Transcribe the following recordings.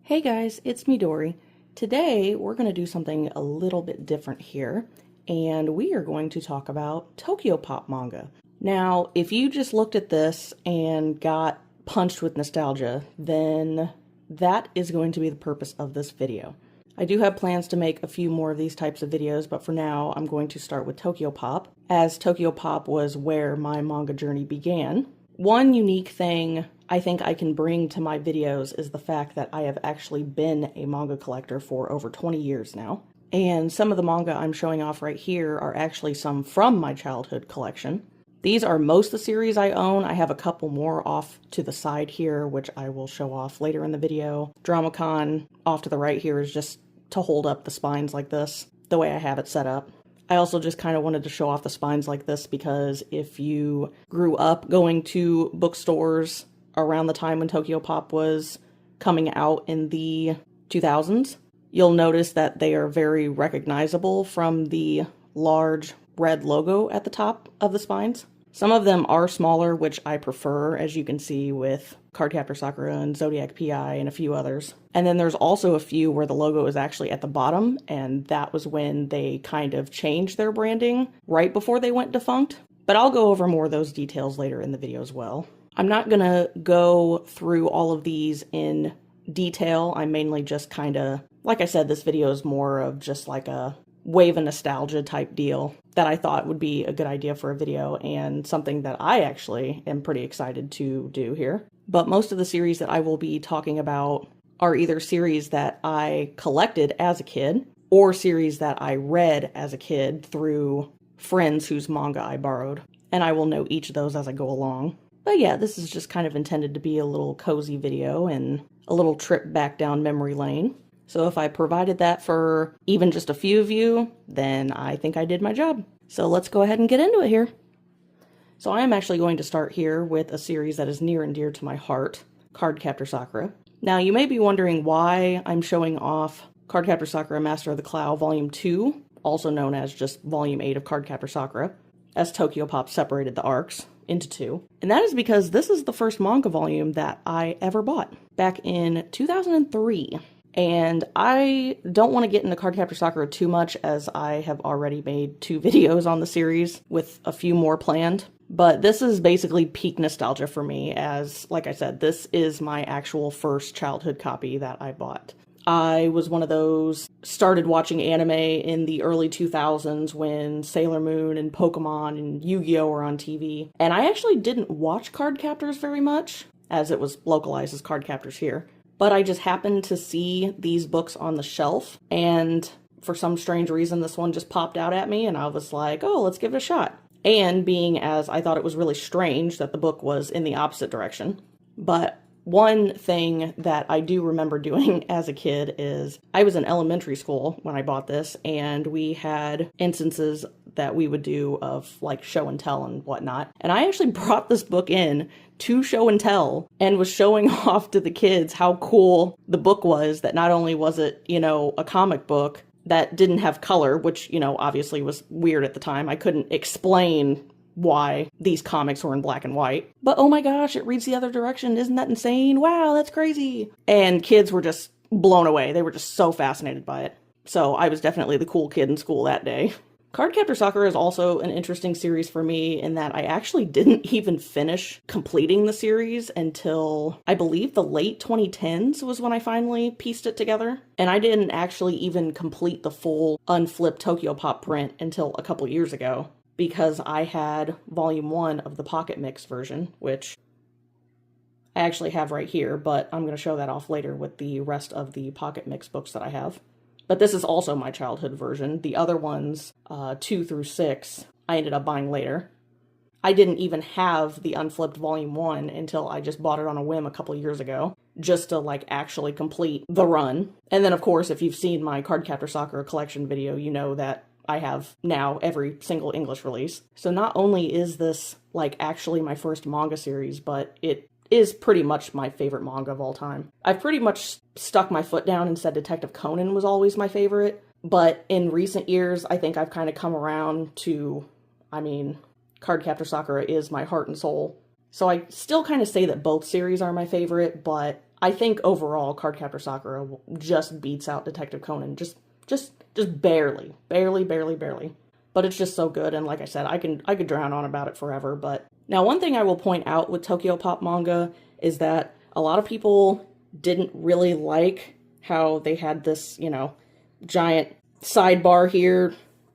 Hey guys, it's me Dory. Today we're going to do something a little bit different here, and we are going to talk about Tokyopop manga. Now, if you just looked at this and got punched with nostalgia, then that is going to be the purpose of this video. I do have plans to make a few more of these types of videos, but for now I'm going to start with Tokyopop, as Tokyopop was where my manga journey began. One unique thing I think I can bring to my videos is the fact that I have actually been a manga collector for over 20 years now. And some of the manga I'm showing off right here are actually some from my childhood collection. These are most of the series I own. I have a couple more off to the side here, which I will show off later in the video. Dramacon off to the right here is just to hold up the spines like this, the way I have it set up. I also just kind of wanted to show off the spines like this because if you grew up going to bookstores around the time when Tokyopop was coming out in the 2000s, you'll notice that they are very recognizable from the large red logo at the top of the spines. Some of them are smaller, which I prefer, as you can see with Cardcaptor Sakura and Zodiac PI and a few others. And then there's also a few where the logo is actually at the bottom, and that was when they kind of changed their branding right before they went defunct. But I'll go over more of those details later in the video as well. I'm not gonna go through all of these in detail. I'm mainly just kind of, like I said, this video is more of just like a wave of nostalgia type deal that I thought would be a good idea for a video and something that I actually am pretty excited to do here. But most of the series that I will be talking about are either series that I collected as a kid or series that I read as a kid through friends whose manga I borrowed. And I will note each of those as I go along. But yeah, this is just kind of intended to be a little cozy video and a little trip back down memory lane. So if I provided that for even just a few of you, then I think I did my job. So let's go ahead and get into it here. So I am actually going to start here with a series that is near and dear to my heart, Cardcaptor Sakura. Now you may be wondering why I'm showing off Cardcaptor Sakura Master of the Cloud Volume 2, also known as just Volume 8 of Cardcaptor Sakura, as Tokyopop separated the arcs into two. And that is because this is the first manga volume that I ever bought back in 2003. And I don't want to get into Cardcaptor Sakura too much as I have already made 2 videos on the series with a few more planned. But this is basically peak nostalgia for me as, like I said, this is my actual first childhood copy that I bought. I was one of those, started watching anime in the early 2000s when Sailor Moon and Pokemon and Yu-Gi-Oh! Were on TV. And I actually didn't watch Cardcaptors very much, as it was localized as Cardcaptors here. But I just happened to see these books on the shelf, and for some strange reason this one just popped out at me, and I was like, oh, let's give it a shot. And being as I thought it was really strange that the book was in the opposite direction. But one thing that I do remember doing as a kid is I was in elementary school when I bought this, and we had instances that we would do of like show and tell and whatnot. And I actually brought this book in to show and tell and was showing off to the kids how cool the book was, that not only was it, you know, a comic book that didn't have color, which, you know, obviously was weird at the time. I couldn't explain why these comics were in black and white. But oh my gosh, it reads the other direction. Isn't that insane? Wow, that's crazy. And kids were just blown away. They were just so fascinated by it. So I was definitely the cool kid in school that day. Cardcaptor Sakura is also an interesting series for me in that I actually didn't even finish completing the series until I believe the late 2010s was when I finally pieced it together. And I didn't actually even complete the full unflipped Tokyopop print until a couple years ago, because I had Volume 1 of the Pocket Mix version, which I actually have right here, but I'm going to show that off later with the rest of the Pocket Mix books that I have. But this is also my childhood version. The other ones, 2 through 6, I ended up buying later. I didn't even have the unflipped Volume 1 until I just bought it on a whim a couple years ago, just to like actually complete the run. And then of course, if you've seen my Cardcaptor Sakura collection video, you know that I have now every single English release. So not only is this like actually my first manga series, but it is pretty much my favorite manga of all time. I've pretty much stuck my foot down and said Detective Conan was always my favorite, but in recent years, I think I've kind of come around to, I mean, Cardcaptor Sakura is my heart and soul. So I still kind of say that both series are my favorite, but I think overall Cardcaptor Sakura just beats out Detective Conan. Just barely. Barely. But it's just so good, and like I said, I could drown on about it forever. But now one thing I will point out with Tokyopop manga is that a lot of people didn't really like how they had this, you know, giant sidebar here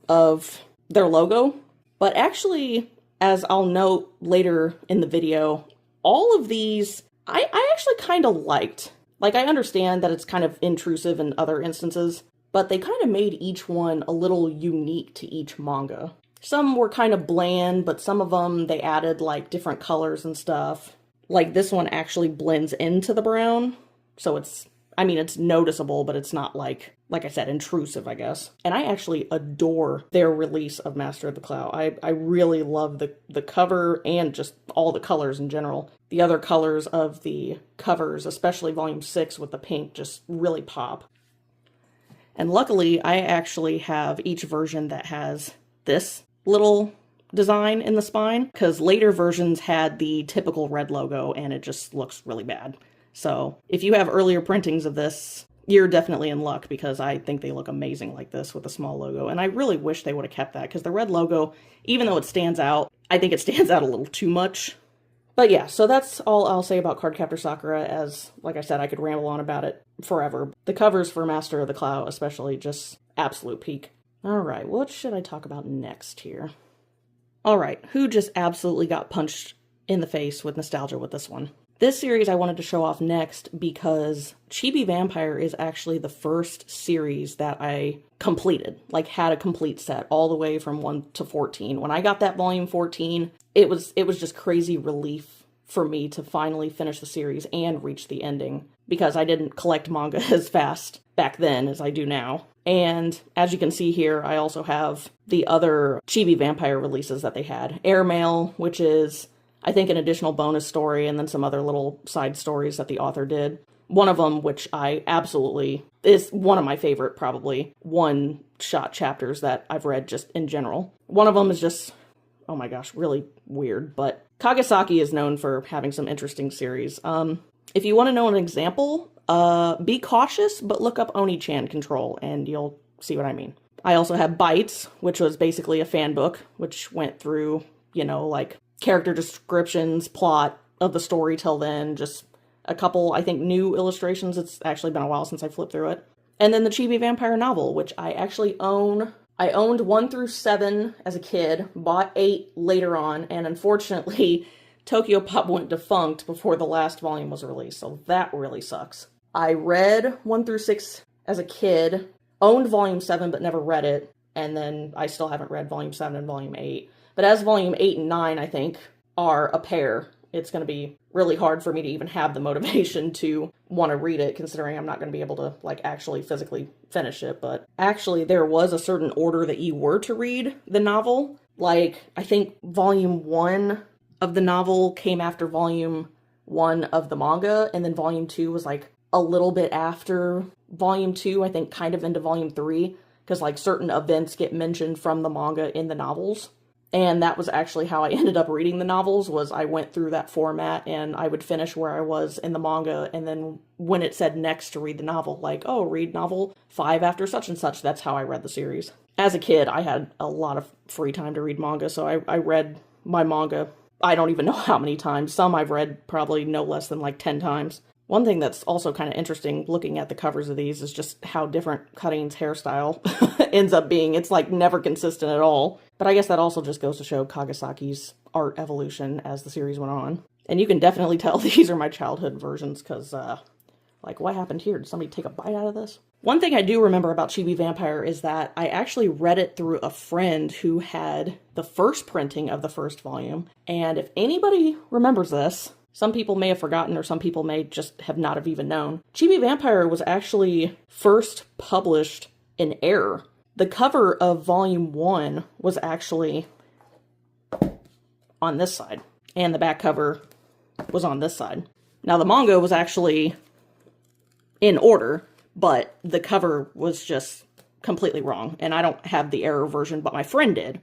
of their logo. But actually, as I'll note later in the video, all of these I actually kind of liked. Like, I understand that it's kind of intrusive in other instances, but they kind of made each one a little unique to each manga. Some were kind of bland, but some of them, they added, like, different colors and stuff. Like, this one actually blends into the brown, so it's noticeable, but it's not, like I said, intrusive, I guess. And I actually adore their release of Master of the Cloud. I really love the cover and just all the colors in general. The other colors of the covers, especially Volume 6 with the pink, just really pop. And luckily, I actually have each version that has this little design in the spine, because later versions had the typical red logo and it just looks really bad. So if you have earlier printings of this, you're definitely in luck, because I think they look amazing like this with a small logo. And I really wish they would have kept that, because the red logo, even though it stands out, I think it stands out a little too much. But yeah, so that's all I'll say about Cardcaptor Sakura, as, like I said, I could ramble on about it forever. The covers for Master of the Cloud especially, just absolute peak. Alright, what should I talk about next here? Alright, who just absolutely got punched in the face with nostalgia with this one? This series I wanted to show off next because Chibi Vampire is actually the first series that I completed, like had a complete set all the way from 1 to 14. When I got that volume 14, it was just crazy relief for me to finally finish the series and reach the ending, because I didn't collect manga as fast back then as I do now. And as you can see here, I also have the other Chibi Vampire releases that they had. Airmail, which is, I think, an additional bonus story, and then some other little side stories that the author did. One of them, which I absolutely, is one of my favorite, probably, one-shot chapters that I've read just in general. One of them is just, oh my gosh, really weird, but Kagasaki is known for having some interesting series. If you want to know an example, be cautious, but look up Oni-chan Control, and you'll see what I mean. I also have Bites, which was basically a fan book, which went through, you know, like, character descriptions, plot of the story till then, just a couple, I think, new illustrations. It's actually been a while since I flipped through it. And then the Chibi Vampire novel, which I actually own. I owned 1 through 7 as a kid, bought 8 later on, and unfortunately, Tokyopop went defunct before the last volume was released, so that really sucks. I read 1 through 6 as a kid, owned Volume 7 but never read it, and then I still haven't read Volume 7 and Volume 8. But as Volume 8 and 9, I think, are a pair, it's going to be really hard for me to even have the motivation to want to read it, considering I'm not going to be able to, like, actually physically finish it. But actually, there was a certain order that you were to read the novel. Like, I think Volume 1 of the novel came after Volume 1 of the manga, and then Volume 2 was, like, a little bit after Volume 2, I think kind of into Volume 3, because, like, certain events get mentioned from the manga in the novels. And that was actually how I ended up reading the novels, was I went through that format and I would finish where I was in the manga, and then when it said next to read the novel, like, oh, read novel 5 after such and such, that's how I read the series. As a kid, I had a lot of free time to read manga, so I read my manga, I don't even know how many times. Some I've read probably no less than like 10 times. One thing that's also kind of interesting looking at the covers of these is just how different Cutting's hairstyle ends up being. It's like never consistent at all. But I guess that also just goes to show Kagasaki's art evolution as the series went on. And you can definitely tell these are my childhood versions, because, like, what happened here? Did somebody take a bite out of this? One thing I do remember about Chibi Vampire is that I actually read it through a friend who had the first printing of the first volume. And if anybody remembers this, some people may have forgotten, or some people may just have not have even known. Chibi Vampire was actually first published in error. The cover of Volume 1 was actually on this side, and the back cover was on this side. Now, the manga was actually in order, but the cover was just completely wrong, and I don't have the error version, but my friend did.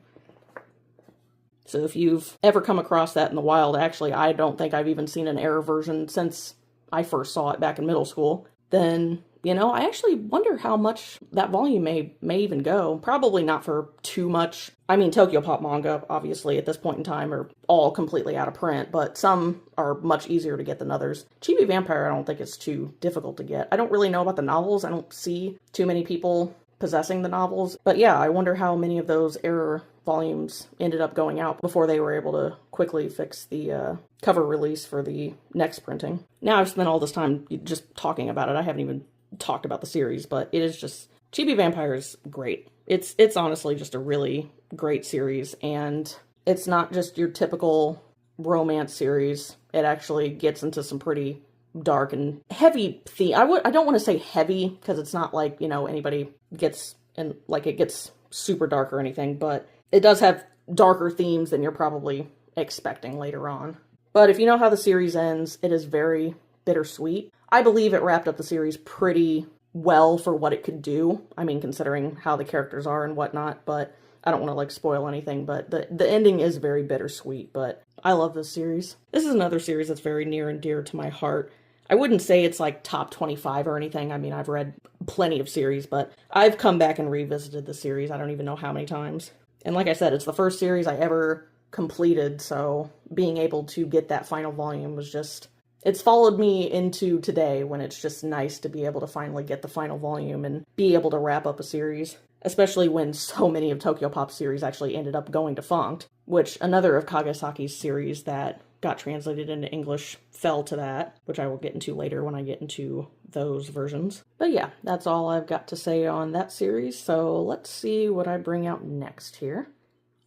So if you've ever come across that in the wild, actually, I don't think I've even seen an error version since I first saw it back in middle school, then, you know, I actually wonder how much that volume may even go. Probably not for too much. I mean, Tokyopop manga, obviously, at this point in time, are all completely out of print, but some are much easier to get than others. Chibi Vampire, I don't think it's too difficult to get. I don't really know about the novels. I don't see too many people possessing the novels. But yeah, I wonder how many of those error volumes ended up going out before they were able to quickly fix the cover release for the next printing. Now I've spent all this time just talking about it. I haven't even talked about the series, but it is just, Chibi Vampire is great. It's honestly just a really great series, and it's not just your typical romance series. It actually gets into some pretty dark and heavy theme. I don't want to say heavy, because it's not like, you know, anybody gets in, like, it gets super dark or anything, but it does have darker themes than you're probably expecting later on. But if you know how the series ends, it is very bittersweet. I believe it wrapped up the series pretty well for what it could do. I mean, considering how the characters are and whatnot, but I don't want to, like, spoil anything, but the ending is very bittersweet, but I love this series. This is another series that's very near and dear to my heart. I wouldn't say it's, like, top 25 or anything. I mean, I've read plenty of series, but I've come back and revisited the series I don't even know how many times. And like I said, it's the first series I ever completed, so being able to get that final volume was just, it's followed me into today, when it's just nice to be able to finally get the final volume and be able to wrap up a series. Especially when so many of Tokyopop's series actually ended up going defunct, which another of Kagesaki's series that got translated into English fell to that, which I will get into later when I get into those versions. But yeah, that's all I've got to say on that series, so let's see what I bring out next here.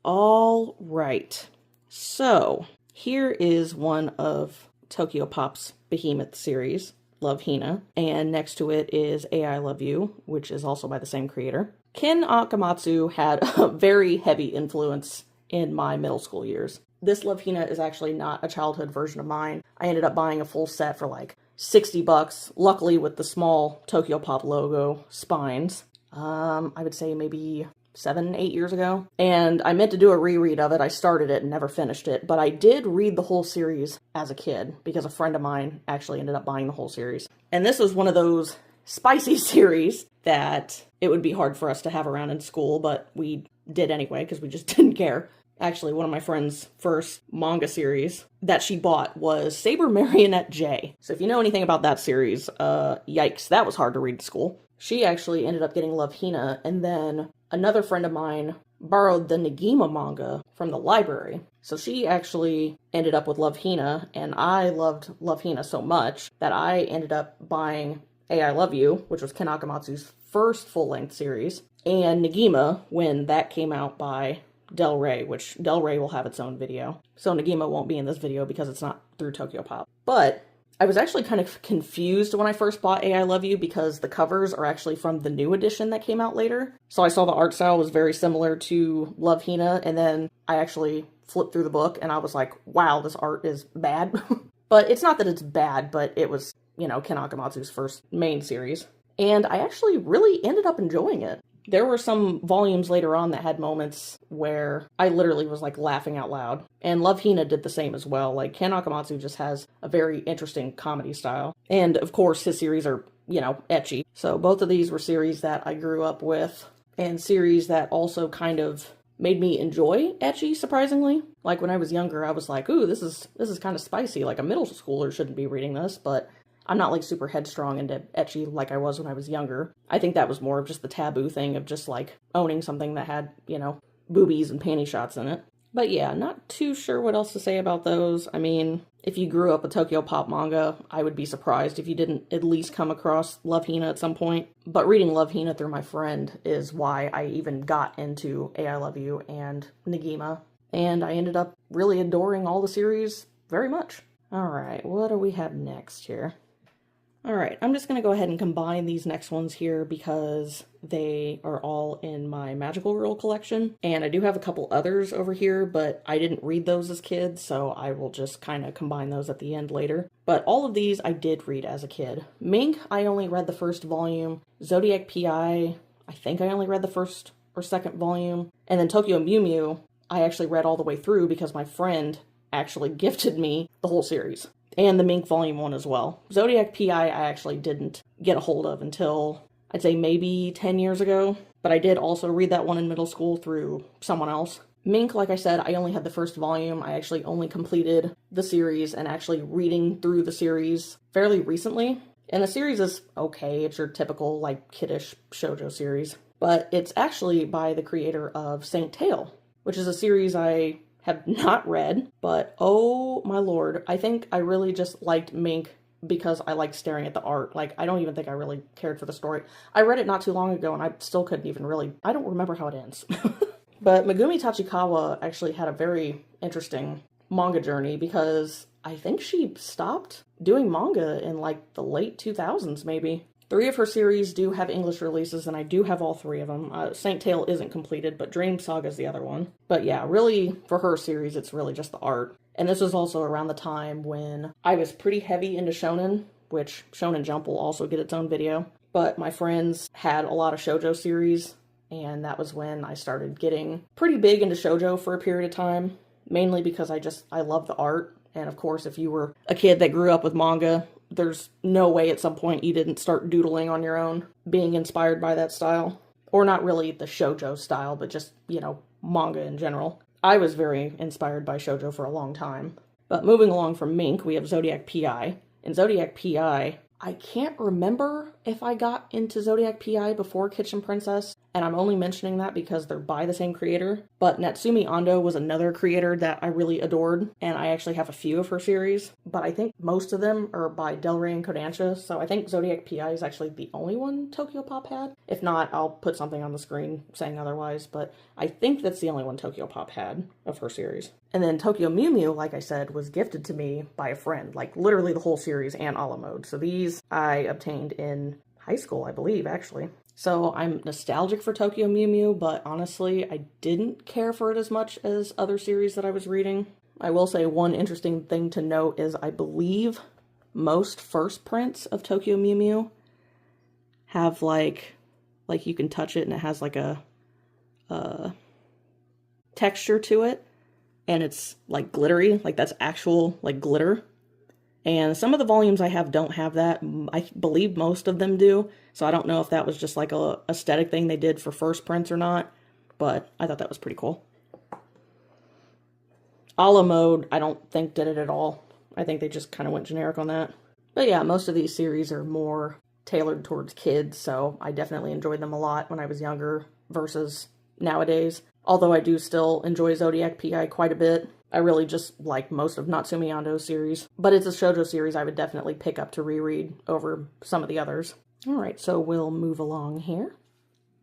All right, so here is one of Tokyopop's behemoth series, Love Hina, and next to it is I Love You, which is also by the same creator. Ken Akamatsu had a very heavy influence in my middle school years. This Love Hina is actually not a childhood version of mine. I ended up buying a full set for like $60, luckily with the small Tokyopop logo spines. I would say maybe 7-8 years ago. And I meant to do a reread of it. I started it and never finished it, but I did read the whole series as a kid because a friend of mine actually ended up buying the whole series. And this was one of those spicy series that it would be hard for us to have around in school, but we did anyway because we just didn't care. Actually, one of my friend's first manga series that she bought was Saber Marionette J. So if you know anything about that series, yikes, that was hard to read at school. She actually ended up getting Love Hina, and then another friend of mine borrowed the Negima manga from the library. So she actually ended up with Love Hina, and I loved Love Hina so much that I ended up buying I Love You, which was Ken Akamatsu's first full-length series, and Negima when that came out by Del Rey, which Del Rey will have its own video. So Negima won't be in this video because it's not through Tokyopop. But I was actually kind of confused when I first bought I Love You because the covers are actually from the new edition that came out later. So I saw the art style was very similar to Love Hina, and then I actually flipped through the book and I was like, wow, this art is bad. But it's not that it's bad, but it was, you know, Ken Akamatsu's first main series. And I actually really ended up enjoying it. There were some volumes later on that had moments where I literally was like laughing out loud. And Love Hina did the same as well. Like, Ken Akamatsu just has a very interesting comedy style. And of course his series are, you know, ecchi. So both of these were series that I grew up with, and series that also kind of made me enjoy ecchi, surprisingly. Like when I was younger, I was like, ooh, this is kind of spicy. Like a middle schooler shouldn't be reading this, but I'm not like super headstrong into ecchi like I was when I was younger. I think that was more of just the taboo thing of just like owning something that had, you know, boobies and panty shots in it. But yeah, not too sure what else to say about those. I mean, if you grew up with Tokyopop manga, I would be surprised if you didn't at least come across Love Hina at some point. But reading Love Hina through my friend is why I even got into I Love You and Negima. And I ended up really adoring all the series very much. Alright, what do we have next here? Alright, I'm just going to go ahead and combine these next ones here because they are all in my Magical Girl collection. And I do have a couple others over here, but I didn't read those as kids, so I will just kind of combine those at the end later. But all of these I did read as a kid. Mink, I only read the first volume. Zodiac PI, I think I only read the first or second volume. And then Tokyo Mew Mew, I actually read all the way through because my friend actually gifted me the whole series. And the Mink Volume 1 as well. Zodiac PI I actually didn't get a hold of until, I'd say maybe 10 years ago. But I did also read that one in middle school through someone else. Mink, like I said, I only had the first volume. I actually only completed the series and actually reading through the series fairly recently. And the series is okay. It's your typical, like, kiddish shoujo series. But it's actually by the creator of Saint Tail, which is a series I have not read, but oh my lord, I think I really just liked Mink because I liked staring at the art. Like, I don't even think I really cared for the story. I read it not too long ago and I still couldn't even really, I don't remember how it ends. But Megumi Tachikawa actually had a very interesting manga journey because I think she stopped doing manga in like the late 2000s maybe. 3 of her series do have English releases, and I do have all 3 of them. Saint Tail isn't completed, but Dream Saga is the other one. But yeah, really, for her series, it's really just the art. And this was also around the time when I was pretty heavy into shonen, which Shonen Jump will also get its own video. But my friends had a lot of shoujo series, and that was when I started getting pretty big into shoujo for a period of time. Mainly because I love the art. And of course, if you were a kid that grew up with manga, there's no way at some point you didn't start doodling on your own, being inspired by that style. Or not really the shoujo style, but just, manga in general. I was very inspired by shoujo for a long time. But moving along from Mink, we have Zodiac PI. In Zodiac PI, I can't remember if I got into Zodiac PI before Kitchen Princess, and I'm only mentioning that because they're by the same creator. But Natsumi Ando was another creator that I really adored, and I actually have a few of her series. But I think most of them are by Del Rey and Kodansha, so I think Zodiac PI is actually the only one Tokyopop had. If not, I'll put something on the screen saying otherwise, but I think that's the only one Tokyopop had of her series. And then Tokyo Mew Mew, like I said, was gifted to me by a friend, like literally the whole series and a la mode. So these I obtained in high school, I believe, actually. So I'm nostalgic for Tokyo Mew Mew, but honestly, I didn't care for it as much as other series that I was reading. I will say one interesting thing to note is I believe most first prints of Tokyo Mew Mew have like you can touch it and it has like a texture to it. And it's like glittery, like that's actual like glitter. And some of the volumes I have don't have that. I believe most of them do. So I don't know if that was just like a aesthetic thing they did for first prints or not. But I thought that was pretty cool. A la mode, I don't think did it at all. I think they just kind of went generic on that. But yeah, most of these series are more tailored towards kids. So I definitely enjoyed them a lot when I was younger versus nowadays. Although I do still enjoy Zodiac PI quite a bit. I really just like most of Natsumi Ando's series. But it's a shoujo series I would definitely pick up to reread over some of the others. Alright, so we'll move along here.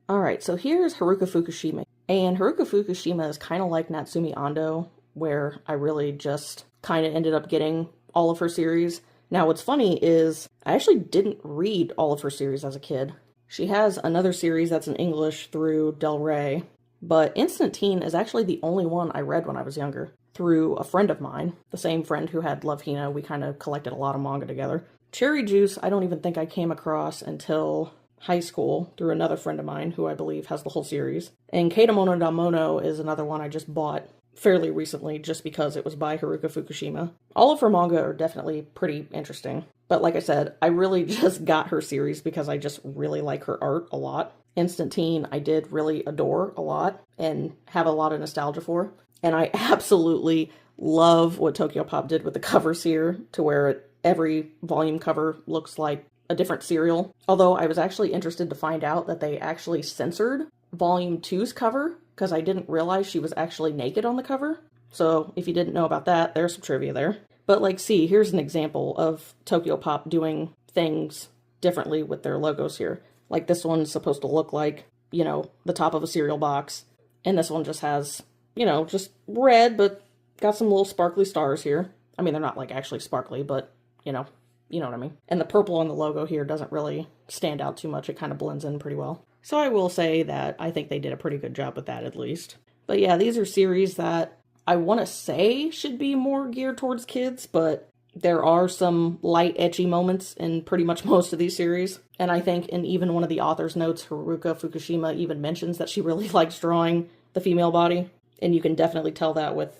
Alright, so here's Haruka Fukushima. And Haruka Fukushima is kind of like Natsumi Ando, where I really just kind of ended up getting all of her series. Now what's funny is I actually didn't read all of her series as a kid. She has another series that's in English through Del Rey. But Instant Teen is actually the only one I read when I was younger, through a friend of mine, the same friend who had Love Hina. We kind of collected a lot of manga together. Cherry Juice, I don't even think I came across until high school through another friend of mine who I believe has the whole series. And Keitamono Damono is another one I just bought fairly recently just because it was by Haruka Fukushima. All of her manga are definitely pretty interesting. But like I said, I really just got her series because I just really like her art a lot. Instant Teen, I did really adore a lot and have a lot of nostalgia for. And I absolutely love what Tokyopop did with the covers here, to where every volume cover looks like a different serial. Although I was actually interested to find out that they actually censored Volume 2's cover, because I didn't realize she was actually naked on the cover. So if you didn't know about that, there's some trivia there. But like, see, here's an example of Tokyopop doing things differently with their logos here. Like this one's supposed to look like, the top of a cereal box. And this one just has, just red, but got some little sparkly stars here. I mean, they're not like actually sparkly, but, you know what I mean. And the purple on the logo here doesn't really stand out too much. It kind of blends in pretty well. So I will say that I think they did a pretty good job with that at least. But yeah, these are series that I want to say should be more geared towards kids, but there are some light ecchi moments in pretty much most of these series. And I think in even one of the author's notes, Haruka Fukushima even mentions that she really likes drawing the female body. And you can definitely tell that with,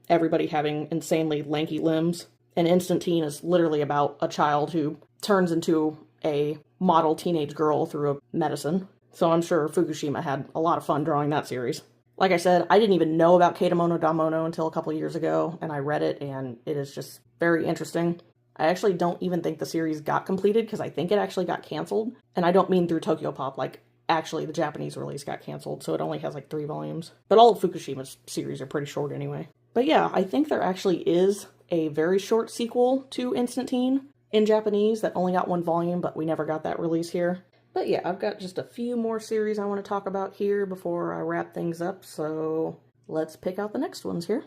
everybody having insanely lanky limbs. And Instant Teen is literally about a child who turns into a model teenage girl through a medicine. So I'm sure Fukushima had a lot of fun drawing that series. Like I said, I didn't even know about Keitamono Damono until a couple years ago, and I read it, and it is just very interesting. I actually don't even think the series got completed, because I think it actually got canceled. And I don't mean through Tokyopop, like, actually the Japanese release got canceled, so it only has like 3 volumes. But all of Fukushima's series are pretty short anyway. But yeah, I think there actually is a very short sequel to Instant Teen in Japanese that only got 1 volume, but we never got that release here. But yeah, I've got just a few more series I want to talk about here before I wrap things up, so let's pick out the next ones here.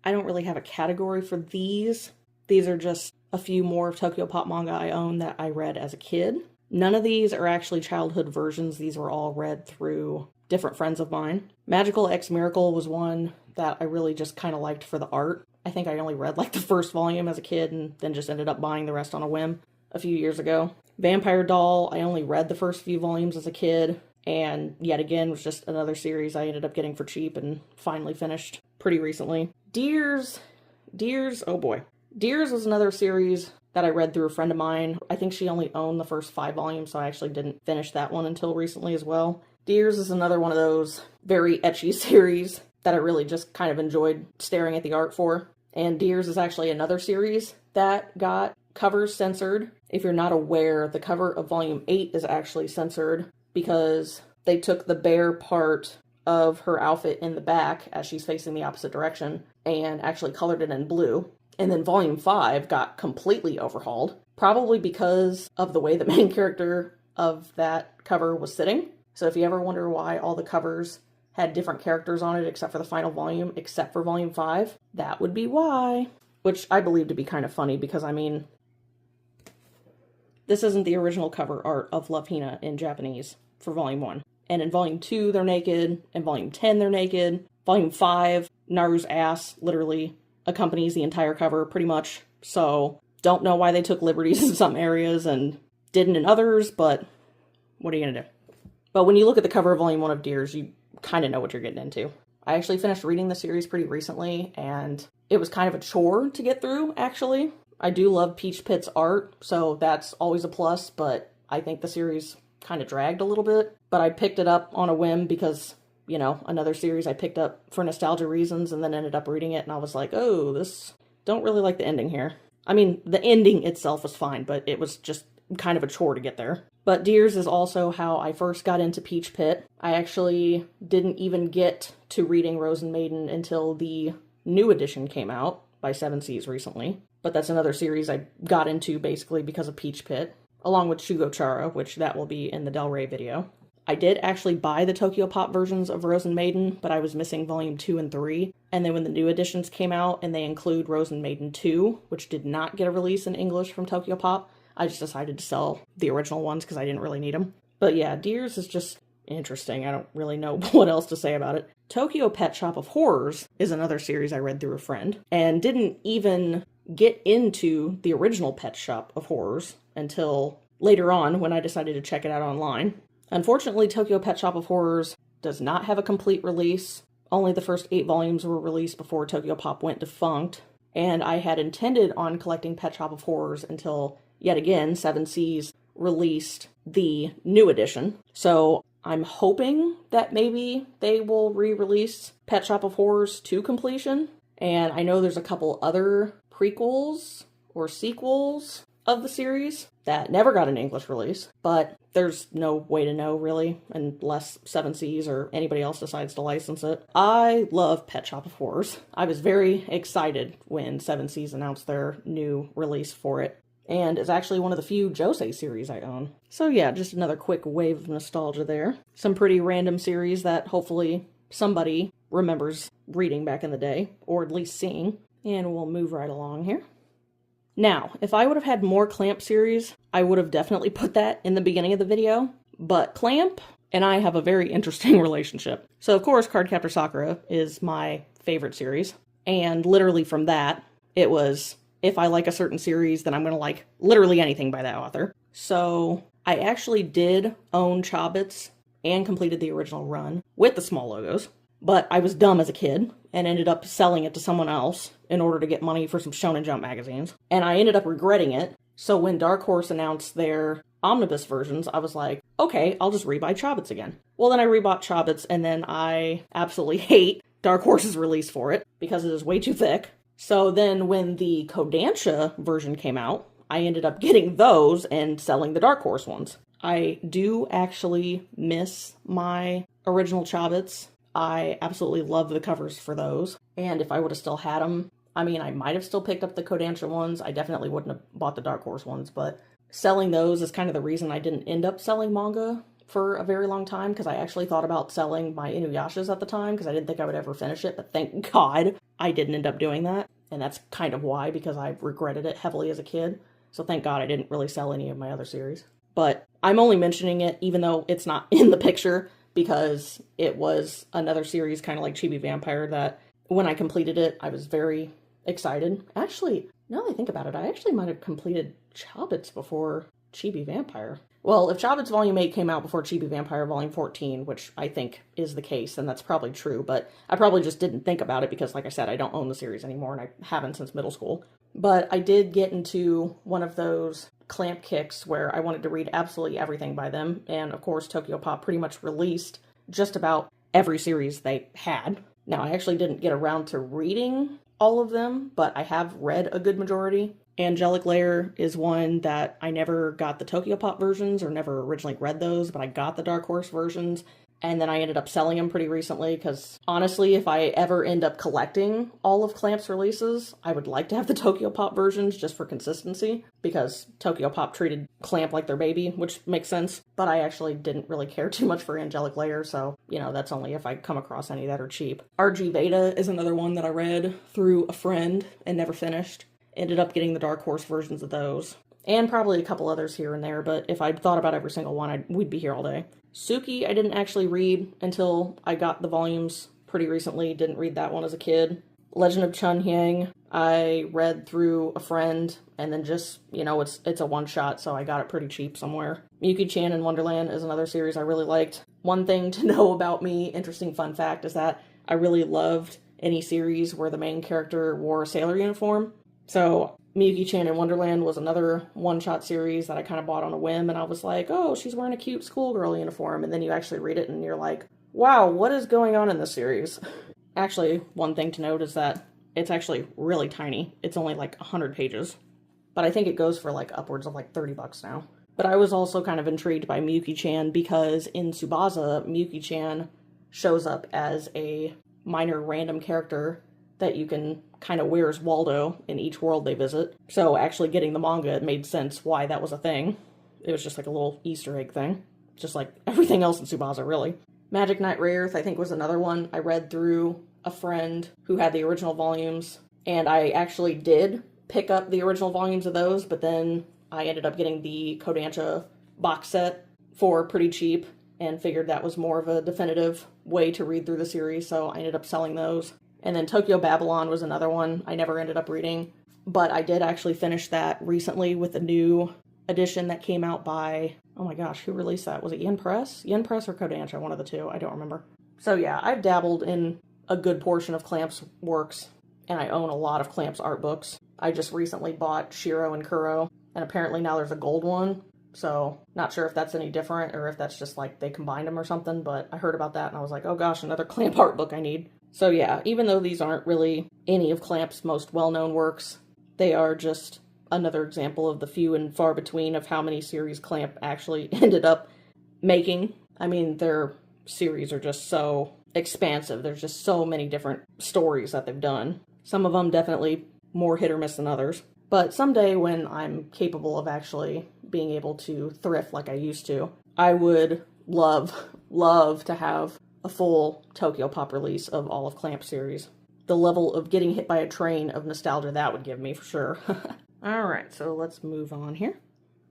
I don't really have a category for these. These are just a few more Tokyopop manga I own that I read as a kid. None of these are actually childhood versions. These were all read through different friends of mine. Magical X Miracle was one that I really just kind of liked for the art. I think I only read like the first volume as a kid and then just ended up buying the rest on a whim a few years ago. Vampire Doll, I only read the first few volumes as a kid, and yet again was just another series I ended up getting for cheap and finally finished pretty recently. Deers, oh boy. Deers was another series that I read through a friend of mine. I think she only owned the first 5 volumes, so I actually didn't finish that one until recently as well. Deers is another one of those very ecchi series that I really just kind of enjoyed staring at the art for. And Deers is actually another series that got covers censored. If you're not aware, the cover of volume 8 is actually censored because they took the bare part of her outfit in the back as she's facing the opposite direction and actually colored it in blue. And then volume 5 got completely overhauled, probably because of the way the main character of that cover was sitting. So if you ever wonder why all the covers had different characters on it except for the final volume, except for volume 5, that would be why. Which I believe to be kind of funny because, I mean, this isn't the original cover art of Love Hina in Japanese for volume 1. And in volume 2, they're naked. In volume 10, they're naked. Volume 5, Naru's ass literally accompanies the entire cover pretty much. So don't know why they took liberties in some areas and didn't in others, but what are you gonna do? But when you look at the cover of volume 1 of Deers, you kind of know what you're getting into. I actually finished reading the series pretty recently, and it was kind of a chore to get through, actually. I do love Peach Pit's art, so that's always a plus, but I think the series kind of dragged a little bit. But I picked it up on a whim because, you know, another series I picked up for nostalgia reasons and then ended up reading it, and I was like, oh, don't really like the ending here. I mean, the ending itself was fine, but it was just kind of a chore to get there. But Deers is also how I first got into Peach Pit. I actually didn't even get to reading Rose and Maiden until the new edition came out by Seven Seas recently. But that's another series I got into basically because of Peach Pit, along with Shugochara, which that will be in the Del Rey video. I did actually buy the Tokyopop versions of Rose and Maiden, but I was missing volume 2 and 3. And then when the new editions came out and they include Rose and Maiden 2, which did not get a release in English from Tokyopop, I just decided to sell the original ones because I didn't really need them. But yeah, Deers is just interesting. I don't really know what else to say about it. Tokyo Pet Shop of Horrors is another series I read through a friend, and didn't even get into the original Pet Shop of Horrors until later on when I decided to check it out online. Unfortunately, Tokyo Pet Shop of Horrors does not have a complete release. Only the first 8 volumes were released before Tokyopop went defunct, and I had intended on collecting Pet Shop of Horrors until, yet again, Seven Seas released the new edition. So I'm hoping that maybe they will re-release Pet Shop of Horrors to completion. And I know there's a couple other prequels or sequels of the series that never got an English release, but there's no way to know really unless Seven Seas or anybody else decides to license it. I love Pet Shop of Horrors. I was very excited when Seven Seas announced their new release for it, and it's actually one of the few Josei series I own. So yeah, just another quick wave of nostalgia there. Some pretty random series that hopefully somebody remembers reading back in the day, or at least seeing. And we'll move right along here. Now, if I would have had more Clamp series, I would have definitely put that in the beginning of the video, but Clamp and I have a very interesting relationship. So of course, Cardcaptor Sakura is my favorite series, and literally from that, it was, if I like a certain series, then I'm going to like literally anything by that author. So I actually did own Chobits and completed the original run with the small logos. But I was dumb as a kid and ended up selling it to someone else in order to get money for some Shonen Jump magazines. And I ended up regretting it. So when Dark Horse announced their omnibus versions, I was like, okay, I'll just rebuy Chobits again. Well, then I rebought Chobits, and then I absolutely hate Dark Horse's release for it because it is way too thick. So then when the Kodansha version came out, I ended up getting those and selling the Dark Horse ones. I do actually miss my original Chobits. I absolutely love the covers for those. And if I would have still had them, I mean, I might have still picked up the Kodansha ones. I definitely wouldn't have bought the Dark Horse ones, but selling those is kind of the reason I didn't end up selling manga for a very long time, because I actually thought about selling my Inuyashas at the time, because I didn't think I would ever finish it, but thank God I didn't end up doing that. And that's kind of why, because I regretted it heavily as a kid. So thank God I didn't really sell any of my other series. But I'm only mentioning it, even though it's not in the picture, because it was another series kind of like Chibi Vampire that when I completed it, I was very excited. Actually, now that I think about it, I actually might have completed Chobits before Chibi Vampire. Well, if Chobits Volume 8 came out before Chibi Vampire Volume 14, which I think is the case, then that's probably true, but I probably just didn't think about it because, like I said, I don't own the series anymore, and I haven't since middle school. But I did get into one of those clamp kicks where I wanted to read absolutely everything by them, and of course Tokyopop pretty much released just about every series they had. Now, I actually didn't get around to reading all of them, but I have read a good majority. Angelic Lair is one that I never got the Tokyopop versions or never originally read those, but I got the Dark Horse versions, and then I ended up selling them pretty recently because honestly, if I ever end up collecting all of Clamp's releases, I would like to have the Tokyopop versions just for consistency, because Tokyopop treated Clamp like their baby, which makes sense, but I actually didn't really care too much for Angelic Lair, so, you know, that's only if I come across any that are cheap. RG Veda is another one that I read through a friend and never finished. Ended up getting the Dark Horse versions of those. And probably a couple others here and there, but if I'd thought about every single one, we'd be here all day. Suki, I didn't actually read until I got the volumes pretty recently. Didn't read that one as a kid. Legend of Chun Hyang, I read through a friend, and then just, you know, it's a one-shot, so I got it pretty cheap somewhere. Miyuki-chan in Wonderland is another series I really liked. One thing to know about me, interesting fun fact, is that I really loved any series where the main character wore a sailor uniform. So Miyuki-chan in Wonderland was another one-shot series that I kind of bought on a whim, and I was like, oh, she's wearing a cute schoolgirl uniform, and then you actually read it and you're like, wow, what is going on in this series? Actually, one thing to note is that it's actually really tiny. It's only like 100 pages, but I think it goes for like upwards of like $30 now. But I was also kind of intrigued by Miyuki-chan because in Tsubasa, Miyuki-chan shows up as a minor random character that you can kind of wear as Waldo in each world they visit. So actually getting the manga, it made sense why that was a thing. It was just like a little Easter egg thing. Just like everything else in Tsubasa, really. Magic Knight Rayearth, I think, was another one I read through a friend who had the original volumes. And I actually did pick up the original volumes of those, but then I ended up getting the Kodansha box set for pretty cheap and figured that was more of a definitive way to read through the series, so I ended up selling those. And then Tokyo Babylon was another one I never ended up reading, but I did actually finish that recently with a new edition that came out by, oh my gosh, who released that? Was it Yen Press? Yen Press or Kodansha, one of the two, I don't remember. So yeah, I've dabbled in a good portion of Clamp's works, and I own a lot of Clamp's art books. I just recently bought Shiro and Kuro, and apparently now there's a gold one, so not sure if that's any different or if that's just like they combined them or something, but I heard about that and I was like, oh gosh, another Clamp art book I need. So yeah, even though these aren't really any of Clamp's most well-known works, they are just another example of the few and far between of how many series Clamp actually ended up making. I mean, their series are just so expansive. There's just so many different stories that they've done. Some of them definitely more hit or miss than others. But someday when I'm capable of actually being able to thrift like I used to, I would love to have a full Tokyopop release of all of Clamp's series. The level of getting hit by a train of nostalgia that would give me, for sure. Alright, so let's move on here.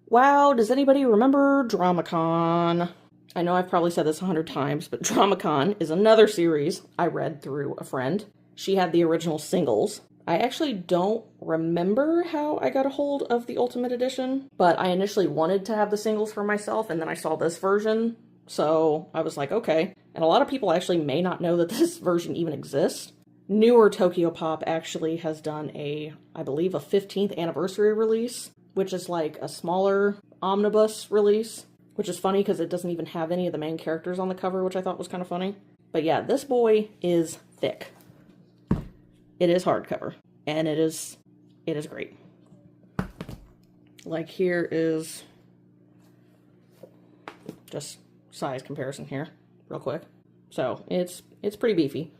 Wow, does anybody remember Dramacon? I know I've probably said this 100 times, but Dramacon is another series I read through a friend. She had the original singles. I actually don't remember how I got a hold of the Ultimate Edition, but I initially wanted to have the singles for myself, and then I saw this version, So I was like, okay. And a lot of people actually may not know that this version even exists. Newer Tokyopop actually has done I believe a 15th anniversary release, which is like a smaller omnibus release, which is funny because it doesn't even have any of the main characters on the cover, which I thought was kind of funny. But yeah, this boy is thick. It is hardcover, and it is great. Like, here is just size comparison here, real quick. So it's pretty beefy.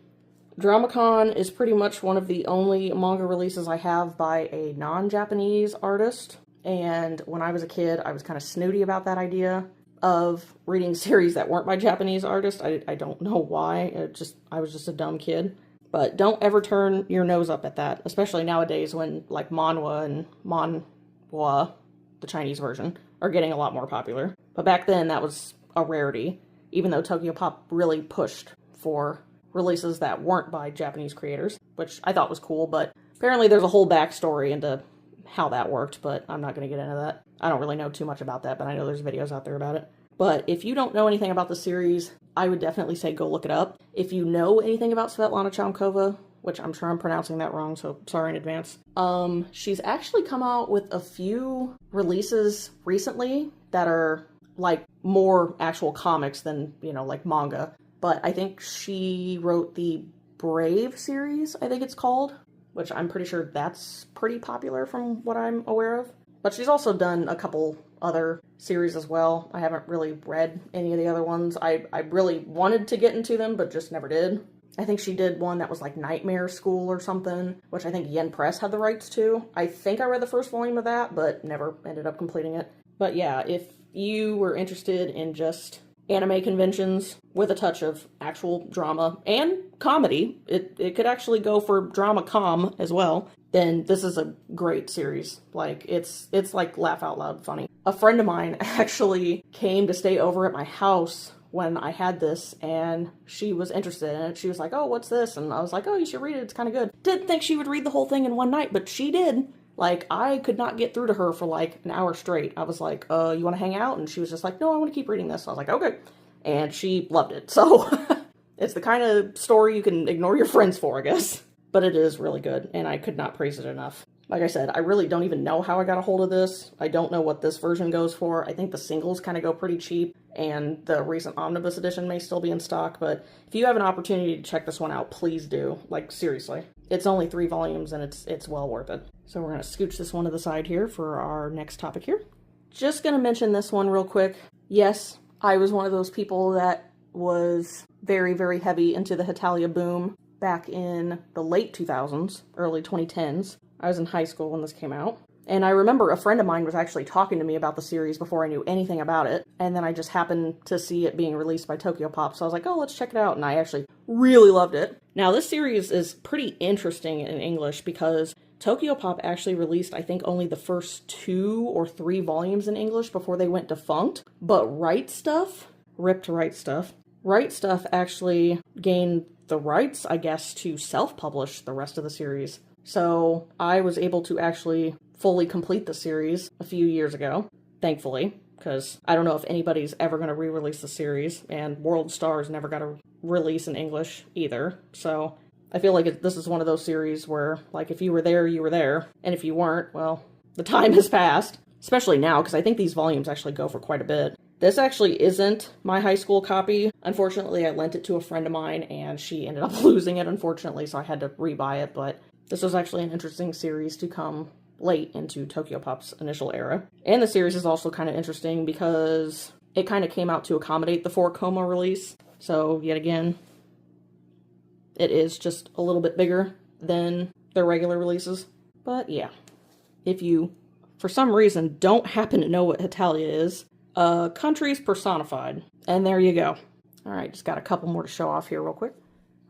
Dramacon is pretty much one of the only manga releases I have by a non-Japanese artist. And when I was a kid, I was kind of snooty about that idea of reading series that weren't by Japanese artists. I don't know why. I was just a dumb kid. But don't ever turn your nose up at that, especially nowadays when like manhwa and manhwa, the Chinese version, are getting a lot more popular. But back then that was a rarity, even though Tokyopop really pushed for releases that weren't by Japanese creators, which I thought was cool, but apparently there's a whole backstory into how that worked, but I'm not going to get into that. I don't really know too much about that, but I know there's videos out there about it. But if you don't know anything about the series, I would definitely say go look it up. If you know anything about Svetlana Chamkova, which I'm sure I'm pronouncing that wrong, so sorry in advance, she's actually come out with a few releases recently that are like more actual comics than, like manga. But I think she wrote the Brave series, I think it's called, which I'm pretty sure that's pretty popular from what I'm aware of. But she's also done a couple other series as well. I haven't really read any of the other ones. I really wanted to get into them, but just never did. I think she did one that was like Nightmare School or something, which I think Yen Press had the rights to. I think I read the first volume of that, but never ended up completing it. But yeah, if you were interested in just anime conventions with a touch of actual drama and comedy, it could actually go for drama com as well, then this is a great series. Like, it's like laugh out loud funny. A friend of mine actually came to stay over at my house when I had this, and she was interested in it. She was like, oh, what's this? And I was like, oh, you should read it, it's kind of good. Didn't think she would read the whole thing in one night, but she did. Like, I could not get through to her for like an hour straight. I was like, you want to hang out? And she was just like, no, I want to keep reading this. So I was like, okay. And she loved it. So it's the kind of story you can ignore your friends for, I guess. But it is really good, and I could not praise it enough. Like I said, I really don't even know how I got a hold of this. I don't know what this version goes for. I think the singles kind of go pretty cheap, and the recent omnibus edition may still be in stock. But if you have an opportunity to check this one out, please do. Like, seriously. It's only 3 volumes, and it's well worth it. So we're going to scooch this one to the side here for our next topic here. Just going to mention this one real quick. Yes, I was one of those people that was very, very heavy into the Hetalia boom back in the late 2000s, early 2010s. I was in high school when this came out. And I remember a friend of mine was actually talking to me about the series before I knew anything about it. And then I just happened to see it being released by Tokyopop. So I was like, oh, let's check it out. And I actually really loved it. Now, this series is pretty interesting in English because Tokyopop actually released, I think, only the first 2 or 3 volumes in English before they went defunct. But Right Stuff actually gained the rights, I guess, to self-publish the rest of the series. So I was able to actually fully complete the series a few years ago, thankfully, because I don't know if anybody's ever going to re-release the series, and World Stars never got a release in English either. So I feel like this is one of those series where, like, if you were there, you were there, and if you weren't, well, the time has passed, especially now, because I think these volumes actually go for quite a bit. This actually isn't my high school copy. Unfortunately, I lent it to a friend of mine, and she ended up losing it, unfortunately, so I had to rebuy it, but this was actually an interesting series to come late into Tokyopop's initial era. And the series is also kind of interesting because it kind of came out to accommodate the 4-Coma release. So, yet again, it is just a little bit bigger than their regular releases. But yeah, if you, for some reason, don't happen to know what Hetalia is, countries personified. And there you go. Alright, just got a couple more to show off here real quick.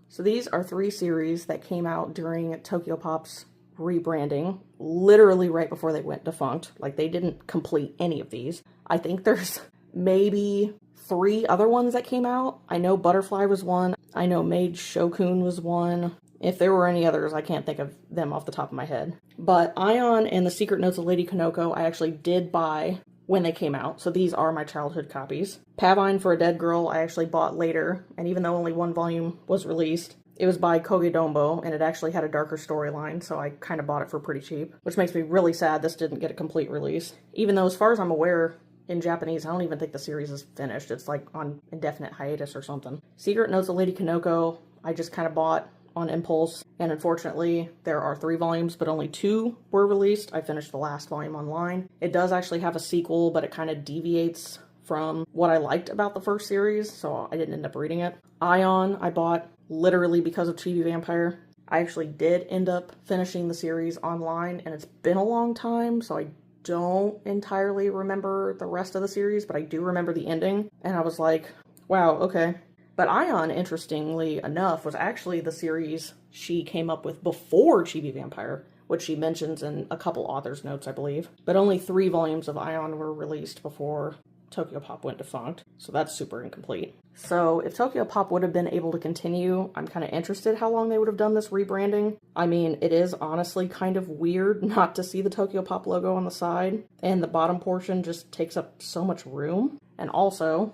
So these are 3 series that came out during Tokyopop's rebranding, literally right before they went defunct. Like, they didn't complete any of these. I think there's maybe 3 other ones that came out. I know Butterfly was one. I know Maid Shokun was one. If there were any others, I can't think of them off the top of my head. But Ion and the Secret Notes of Lady Konoko, I actually did buy when they came out, so these are my childhood copies. Pavine for a Dead Girl I actually bought later, and even though only one volume was released, it was by Kogedombo, and it actually had a darker storyline, so I kind of bought it for pretty cheap, which makes me really sad this didn't get a complete release. Even though, as far as I'm aware, in Japanese, I don't even think the series is finished. It's like on indefinite hiatus or something. Secret Notes of Lady Kanoko, I just kind of bought on impulse, and unfortunately there are 3 volumes, but only 2 were released. I finished the last volume online. It does actually have a sequel, but it kind of deviates from what I liked about the first series, so I didn't end up reading it. Ion, I bought literally because of Chibi Vampire. I actually did end up finishing the series online, and it's been a long time, so I don't entirely remember the rest of the series, but I do remember the ending, and I was like, wow, okay. But Ion, interestingly enough, was actually the series she came up with before Chibi Vampire, which she mentions in a couple author's notes, I believe. But only 3 volumes of Ion were released before Tokyopop went defunct, so that's super incomplete. So if Tokyopop would have been able to continue, I'm kind of interested how long they would have done this rebranding. I mean, it is honestly kind of weird not to see the Tokyopop logo on the side, and the bottom portion just takes up so much room. And also,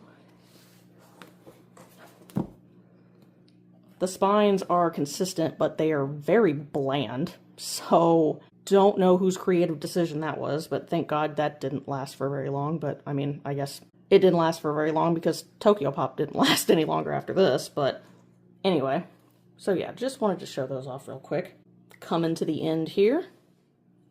the spines are consistent, but they are very bland, so don't know whose creative decision that was, but thank God that didn't last for very long. But I mean, I guess it didn't last for very long because Tokyopop didn't last any longer after this, but anyway. So yeah, just wanted to show those off real quick. Coming to the end here.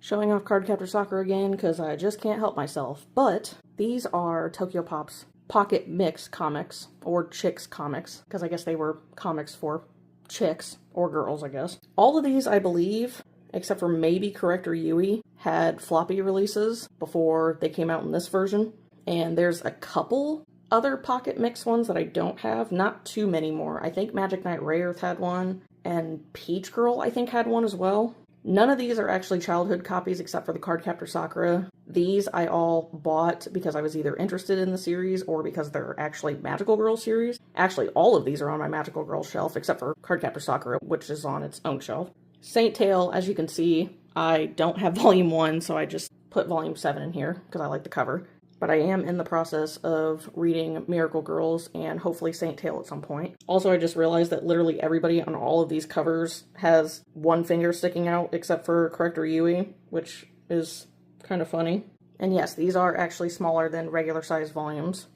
Showing off Cardcaptor Sakura again because I just can't help myself, but these are Tokyopop's Pocket Mix comics, or Chicks comics, because I guess they were comics for chicks, or girls, I guess. All of these, I believe, except for maybe Corrector Yui, had floppy releases before they came out in this version. And there's a couple other Pocket Mix ones that I don't have, not too many more. I think Magic Knight Rayearth had one, and Peach Girl, I think, had one as well. None of these are actually childhood copies except for the Cardcaptor Sakura. These I all bought because I was either interested in the series or because they're actually Magical Girl series. Actually, all of these are on my Magical Girl shelf except for Cardcaptor Sakura, which is on its own shelf. Saint Tail, as you can see, I don't have volume 1, so I just put volume 7 in here because I like the cover. But I am in the process of reading Miracle Girls and hopefully Saint Tail at some point. Also, I just realized that literally everybody on all of these covers has one finger sticking out except for Corrector Yui, which is kind of funny. And yes, these are actually smaller than regular size volumes.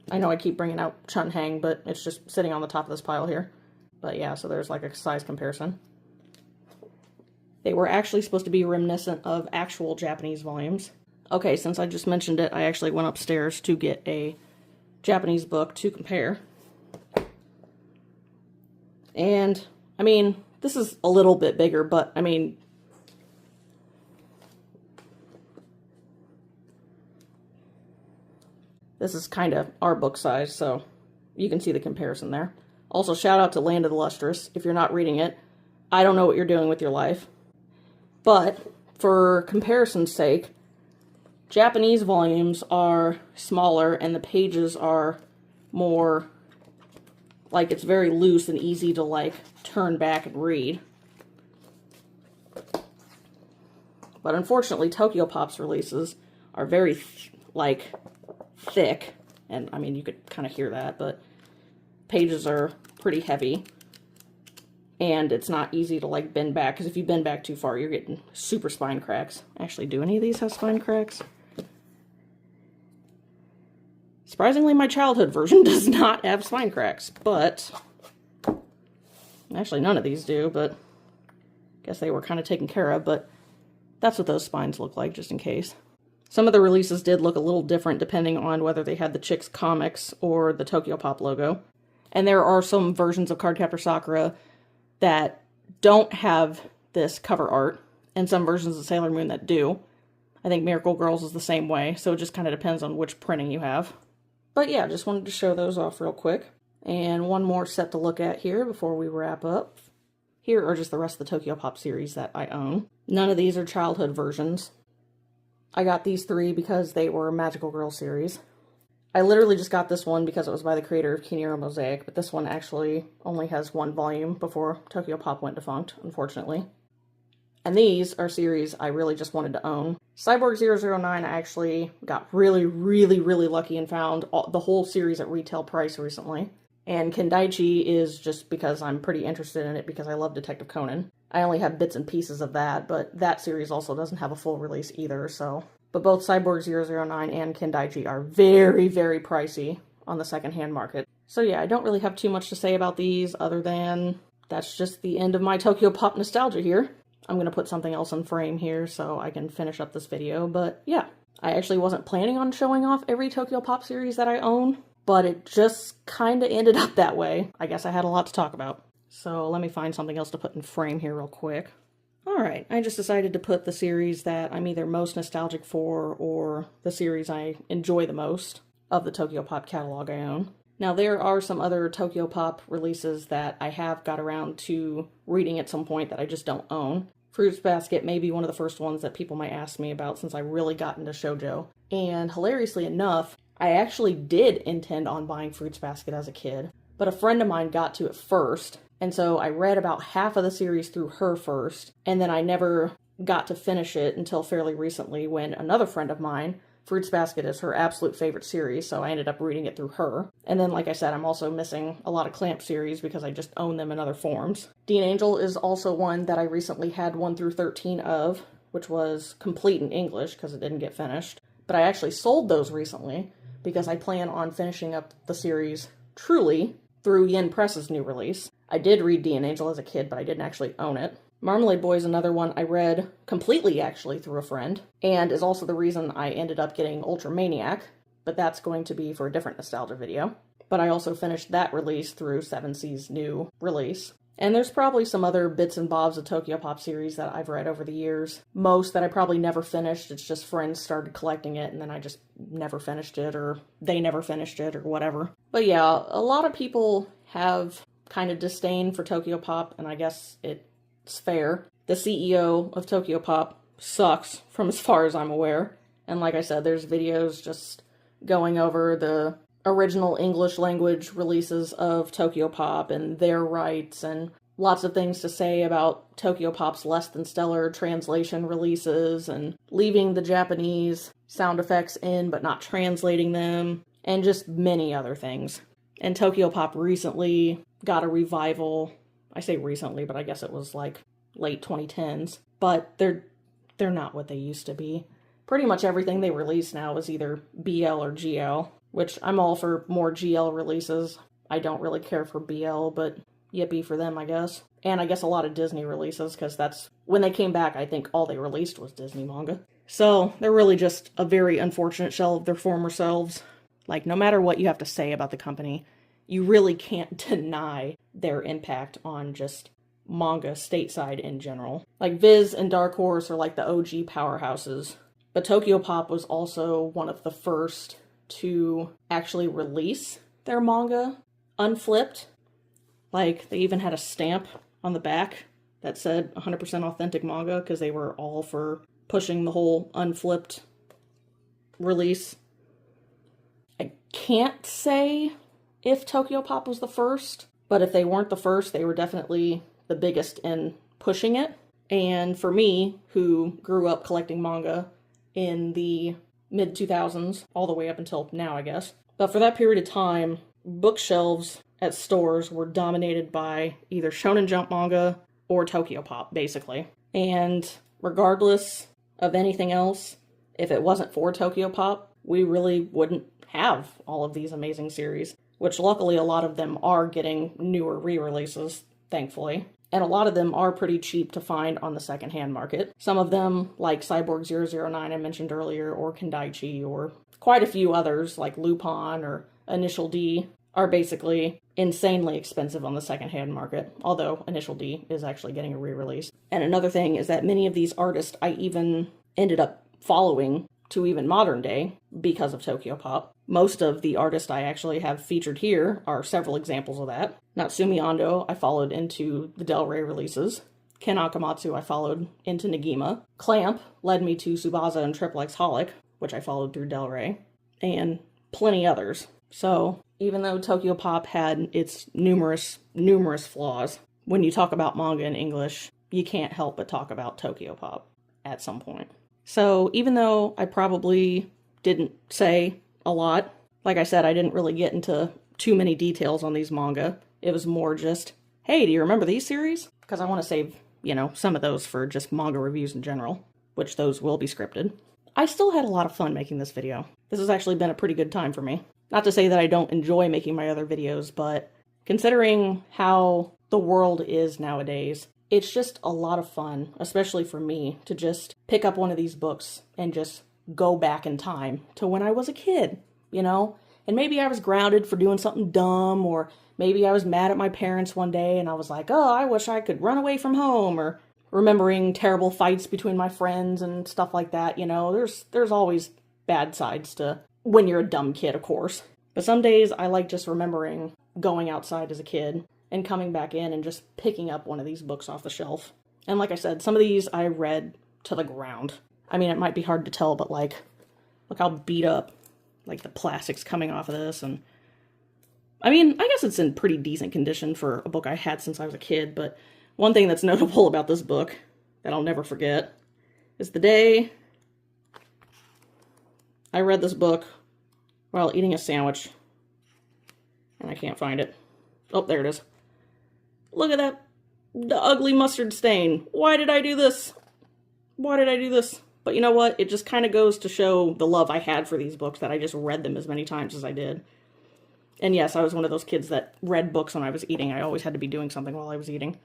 I know I keep bringing out Chun Hang, but it's just sitting on the top of this pile here. But yeah, so there's like a size comparison. They were actually supposed to be reminiscent of actual Japanese volumes. Okay, since I just mentioned it, I actually went upstairs to get a Japanese book to compare. And, I mean, this is a little bit bigger, but, I mean, this is kind of our book size, so you can see the comparison there. Also, shout out to Land of the Lustrous. If you're not reading it, I don't know what you're doing with your life. But, for comparison's sake, Japanese volumes are smaller and the pages are more, like, it's very loose and easy to, like, turn back and read. But unfortunately, Tokyopop's releases are very, thick. And, I mean, you could kind of hear that, but pages are pretty heavy. And it's not easy to, like, bend back, because if you bend back too far, you're getting super spine cracks. Actually, do any of these have spine cracks? Surprisingly, my childhood version does not have spine cracks, but actually none of these do, but I guess they were kind of taken care of, but that's what those spines look like, just in case. Some of the releases did look a little different depending on whether they had the Chicks comics or the Tokyopop logo. And there are some versions of Cardcaptor Sakura that don't have this cover art, and some versions of Sailor Moon that do. I think Miracle Girls is the same way, so it just kind of depends on which printing you have. But yeah, just wanted to show those off real quick. And one more set to look at here before we wrap up. Here are just the rest of the Tokyopop series that I own. None of these are childhood versions. I got these 3 because they were Magical Girl series. I literally just got this one because it was by the creator of Kiniro Mosaic, but this one actually only has 1 volume before Tokyopop went defunct, unfortunately. And these are series I really just wanted to own. Cyborg 009, I actually got really, really, really lucky and found the whole series at retail price recently. And Kendaichi is just because I'm pretty interested in it because I love Detective Conan. I only have bits and pieces of that, but that series also doesn't have a full release either, so. But both Cyborg 009 and Kendaichi are very, very pricey on the secondhand market. So yeah, I don't really have too much to say about these other than that's just the end of my Tokyopop nostalgia here. I'm going to put something else in frame here so I can finish up this video, but yeah. I actually wasn't planning on showing off every Tokyopop series that I own, but it just kind of ended up that way. I guess I had a lot to talk about. So let me find something else to put in frame here real quick. Alright, I just decided to put the series that I'm either most nostalgic for or the series I enjoy the most of the Tokyopop catalog I own. Now there are some other Tokyopop releases that I have got around to reading at some point that I just don't own. Fruits Basket may be one of the first ones that people might ask me about since I really got into shoujo. And hilariously enough, I actually did intend on buying Fruits Basket as a kid, but a friend of mine got to it first, and so I read about half of the series through her first, and then I never got to finish it until fairly recently when another friend of mine, Fruits Basket is her absolute favorite series, so I ended up reading it through her. And then, like I said, I'm also missing a lot of Clamp series because I just own them in other forms. Dean Angel is also one that I recently had 1 through 13 of, which was complete in English because it didn't get finished. But I actually sold those recently because I plan on finishing up the series truly through Yen Press's new release. I did read Dean Angel as a kid, but I didn't actually own it. Marmalade Boy is another one I read completely, actually, through a friend, and is also the reason I ended up getting Ultramaniac, but that's going to be for a different nostalgia video. But I also finished that release through 7C's new release. And there's probably some other bits and bobs of Tokyopop series that I've read over the years. Most that I probably never finished, it's just friends started collecting it, and then I just never finished it, or they never finished it, or whatever. But yeah, a lot of people have kind of disdain for Tokyopop, and I guess it's fair. The CEO of Tokyopop sucks, from as far as I'm aware. And like I said, there's videos just going over the original English language releases of Tokyopop and their rights, and lots of things to say about Tokyopop's less than stellar translation releases, and leaving the Japanese sound effects in but not translating them, and just many other things. And Tokyopop recently got a revival. I say recently, but I guess it was like late 2010s. But they're not what they used to be. Pretty much everything they release now is either BL or GL, which I'm all for more GL releases. I don't really care for BL, but yippee for them, I guess. And I guess a lot of Disney releases, because that's, when they came back, I think all they released was Disney manga. So they're really just a very unfortunate shell of their former selves. Like, no matter what you have to say about the company, you really can't deny their impact on just manga stateside in general. Like, Viz and Dark Horse are like the OG powerhouses, but Tokyopop was also one of the first to actually release their manga unflipped. Like, they even had a stamp on the back that said 100% authentic manga, because they were all for pushing the whole unflipped release. I can't say if Tokyopop was the first, but if they weren't the first, they were definitely the biggest in pushing it. And for me, who grew up collecting manga in the mid-2000s, all the way up until now, I guess. But for that period of time, bookshelves at stores were dominated by either Shonen Jump manga or Tokyopop, basically. And regardless of anything else, if it wasn't for Tokyopop, we really wouldn't have all of these amazing series, which luckily a lot of them are getting newer re-releases, thankfully. And a lot of them are pretty cheap to find on the secondhand market. Some of them, like Cyborg 009 I mentioned earlier, or Kendaichi, or quite a few others, like Lupin or Initial D, are basically insanely expensive on the secondhand market, although Initial D is actually getting a re-release. And another thing is that many of these artists I even ended up following to even modern day because of Tokyopop. Most of the artists I actually have featured here are several examples of that. Natsumi Ando I followed into the Del Rey releases. Ken Akamatsu I followed into Negima. Clamp led me to Tsubasa and Triple X Holic, which I followed through Del Rey. And plenty others. So, even though Tokyopop had its numerous flaws, when you talk about manga in English, you can't help but talk about Tokyopop at some point. So even though I probably didn't say a lot, like I said, I didn't really get into too many details on these manga. It was more just, hey, do you remember these series? Because I want to save, some of those for just manga reviews in general, which those will be scripted. I still had a lot of fun making this video. This has actually been a pretty good time for me. Not to say that I don't enjoy making my other videos, but considering how the world is nowadays, it's just a lot of fun, especially for me, to just pick up one of these books and just go back in time to when I was a kid, And maybe I was grounded for doing something dumb, or maybe I was mad at my parents one day and I was like, oh, I wish I could run away from home, or remembering terrible fights between my friends and stuff like that, There's always bad sides to when you're a dumb kid, of course. But some days I like just remembering going outside as a kid and coming back in and just picking up one of these books off the shelf. And like I said, some of these I read to the ground. I mean, it might be hard to tell, but look how beat up, the plastic's coming off of this. And I mean, I guess it's in pretty decent condition for a book I had since I was a kid, but one thing that's notable about this book that I'll never forget is the day I read this book while eating a sandwich, and I can't find it. Oh, there it is. Look at that, the ugly mustard stain. Why did I do this? Why did I do this? But you know what? It just kind of goes to show the love I had for these books, that I just read them as many times as I did. And yes, I was one of those kids that read books when I was eating. I always had to be doing something while I was eating.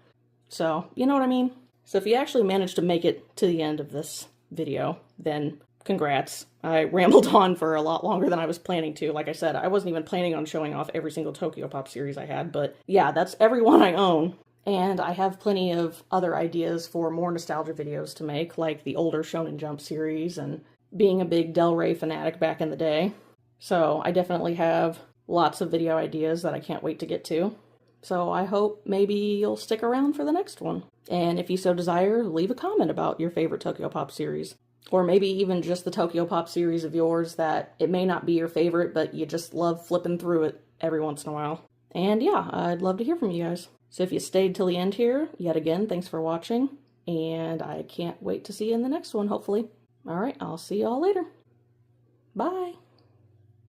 So, you know what I mean? So if you actually managed to make it to the end of this video, then congrats. I rambled on for a lot longer than I was planning to. Like I said, I wasn't even planning on showing off every single Tokyopop series I had, but yeah, that's every one I own. And I have plenty of other ideas for more nostalgia videos to make, like the older Shonen Jump series and being a big Del Rey fanatic back in the day. So I definitely have lots of video ideas that I can't wait to get to. So I hope maybe you'll stick around for the next one. And if you so desire, leave a comment about your favorite Tokyopop series. Or maybe even just the Tokyopop series of yours that it may not be your favorite, but you just love flipping through it every once in a while. And yeah, I'd love to hear from you guys. So if you stayed till the end here, yet again, thanks for watching. And I can't wait to see you in the next one, hopefully. Alright, I'll see y'all later. Bye!